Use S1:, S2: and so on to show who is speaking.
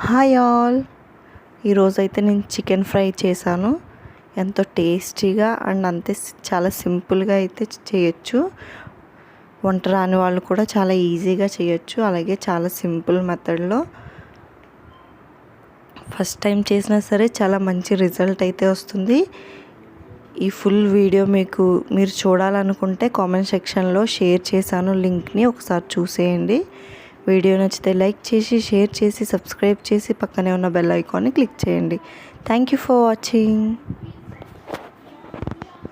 S1: Hi all, ఈరోజైతే నేను chicken fry చేశాను. ఎంతో టేస్టీగా అండ్ అంతే చాలా సింపుల్గా అయితే చేయొచ్చు. వంట రాని వాళ్ళు కూడా చాలా ఈజీగా చేయొచ్చు. అలాగే చాలా సింపుల్ మెథడ్లో ఫస్ట్ టైం చేసినా సరే చాలా మంచి రిజల్ట్ అయితే వస్తుంది. ఈ ఫుల్ వీడియో మీరు చూడాలనుకుంటే కామెంట్ సెక్షన్లో షేర్ చేశాను, లింక్ని ఒకసారి చూసేయండి. వీడియో నచ్చితే లైక్ చేసి, షేర్ చేసి, సబ్స్క్రైబ్ చేసి పక్కనే ఉన్న బెల్ ఐకాన్ని క్లిక్ చేయండి. Thank you for watching.